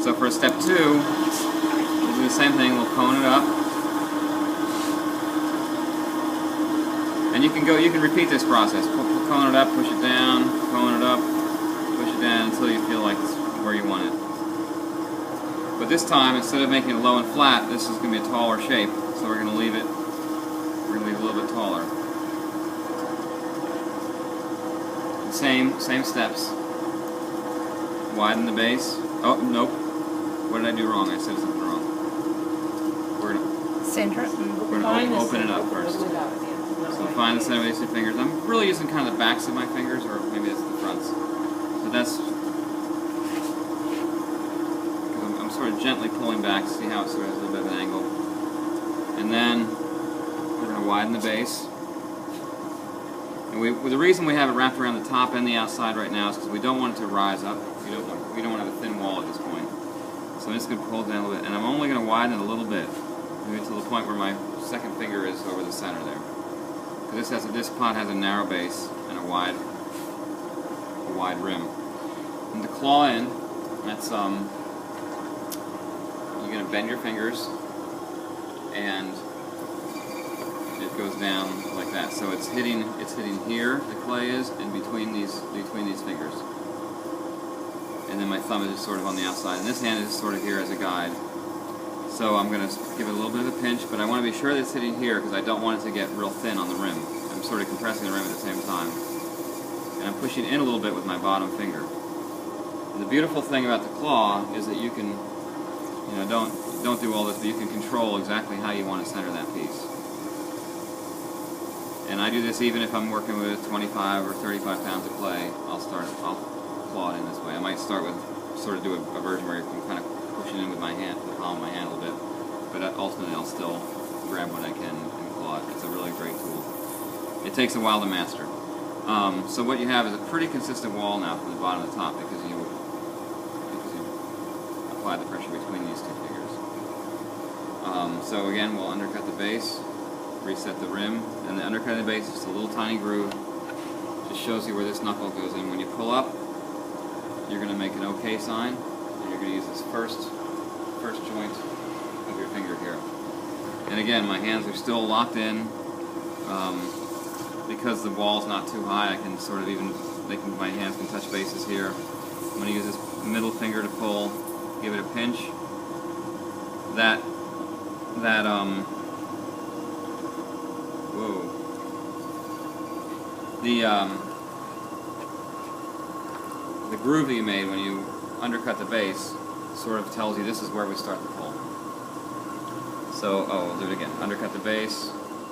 So for step 2, we'll do the same thing. We'll cone it up, and you can repeat this process. Cone it up, push it down, cone it up, push it down until you feel like it's where you want it. But this time, instead of making it low and flat, this is going to be a taller shape. So we're going to leave it. We're going to leave it a little bit taller. Same steps. Widen the base. Oh, nope. What did I do wrong? I said something wrong. We're going to open it up first. So find the center of these two fingers. I'm really using kind of the backs of my fingers, or maybe it's the fronts. So that's... I'm sort of gently pulling back. See how it sort of has a little bit of an angle. And then we're going to widen the base. And the reason we have it wrapped around the top and the outside right now is because we don't want it to rise up. We don't want to have a thin wall at this point. So I'm just going to pull it down a little bit, and I'm only going to widen it a little bit, maybe to the point where my second finger is over the center there. Because this pot has a narrow base and a wide rim. And to claw in, that's you're going to bend your fingers, and it goes down like that. So it's hitting here, the clay is, and between these fingers. And then my thumb is just sort of on the outside, and this hand is sort of here as a guide. So I'm going to give it a little bit of a pinch, but I want to be sure that it's hitting here because I don't want it to get real thin on the rim. I'm sort of compressing the rim at the same time. And I'm pushing in a little bit with my bottom finger. And the beautiful thing about the claw is that you can, don't do all this, but you can control exactly how you want to center that piece. And I do this even if I'm working with 25 or 35 pounds of clay. I'll claw it in this way. I might start with, sort of do a version where you can kind of push it in with my hand, the palm of my hand a little bit. But ultimately I'll still grab what I can and claw it. It's a really great tool. It takes a while to master. So what you have is a pretty consistent wall now from the bottom to the top because you apply the pressure between these two fingers. So again, we'll undercut the base, reset the rim, and the undercut of the base is just a little tiny groove. Just shows you where this knuckle goes in. When you pull up, you're going to make an OK sign, and you're going to use this first joint of your finger here. And again, my hands are still locked in. Because the wall's not too high, I can sort of my hands can touch bases here. I'm going to use this middle finger to pull, give it a pinch. The groove that you made when you undercut the base sort of tells you this is where we start the pull. So, we'll do it again. Undercut the base,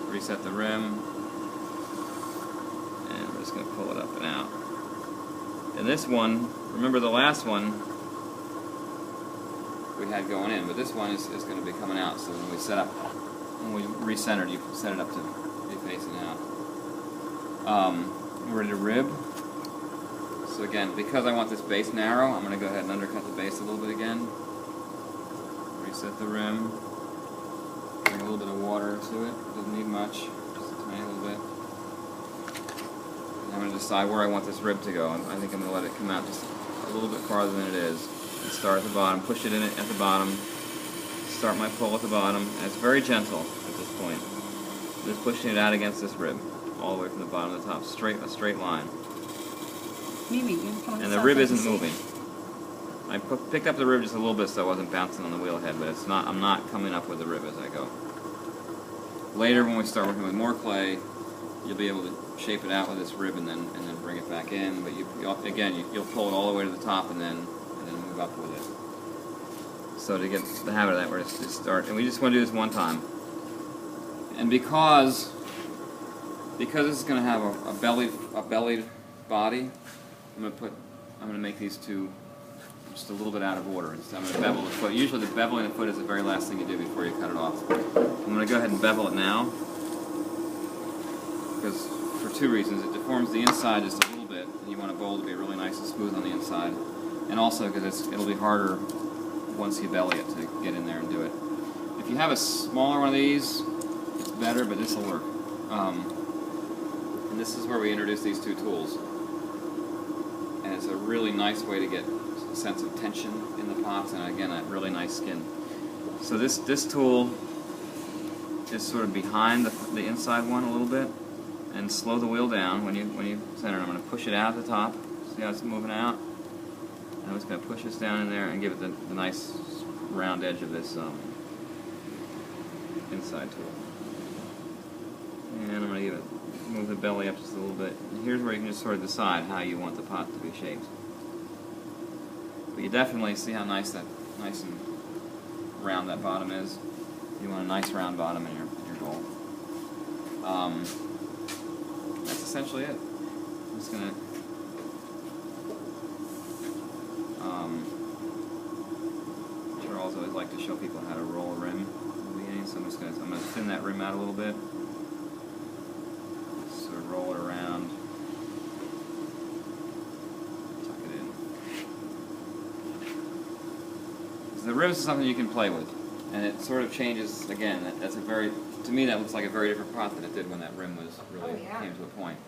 reset the rim, and we're just going to pull it up and out. And this one, remember the last one we had going in, but this one is going to be coming out. So when we recentered, you set it up to be facing out. We're ready to rib. So again, because I want this base narrow, I'm going to go ahead and undercut the base a little bit again. Reset the rim. Bring a little bit of water to it. Doesn't need much, just a tiny little bit. And I'm going to decide where I want this rib to go. I think I'm going to let it come out just a little bit farther than it is. And start at the bottom, push it in at the bottom. Start my pull at the bottom, and it's very gentle at this point. Just pushing it out against this rib, all the way from the bottom to the top, a straight line. And the rib isn't moving. I picked up the rib just a little bit so I wasn't bouncing on the wheel head, but I'm not coming up with the rib as I go. Later, when we start working with more clay, you'll be able to shape it out with this rib and then bring it back in. But you'll pull it all the way to the top and then move up with it. So to get the habit of that, we're just start, and we just want to do this one time. And because this is going to have a bellied body, I'm going to make these two just a little bit out of order. I'm going to bevel the foot. Usually the beveling the foot is the very last thing you do before you cut it off. I'm going to go ahead and bevel it now, because for two reasons. It deforms the inside just a little bit, and you want a bowl to be really nice and smooth on the inside. And also because it'll be harder once you belly it to get in there and do it. If you have a smaller one of these, it's better, but this will work. And this is where we introduce these two tools. And it's a really nice way to get sense of tension in the pots, and again, a really nice skin. So this tool is sort of behind the inside one a little bit, and slow the wheel down when you center it. I'm going to push it out at the top. See how it's moving out? And I'm just going to push this down in there and give it the nice round edge of this inside tool. And I'm going to move the belly up just a little bit. And here's where you can just sort of decide how you want the pot to be shaped. But you definitely see how nice and round that bottom is. You want a nice round bottom in your bowl. That's essentially it. I'm just gonna Charles always like to show people how to roll a rim at the beginning, so I'm gonna thin that rim out a little bit. Sort of roll it around. Tuck it in. The ribs is something you can play with, and it sort of changes again. That's a very, to me, that looks like a very different pot than it did when that rim was really came to a point.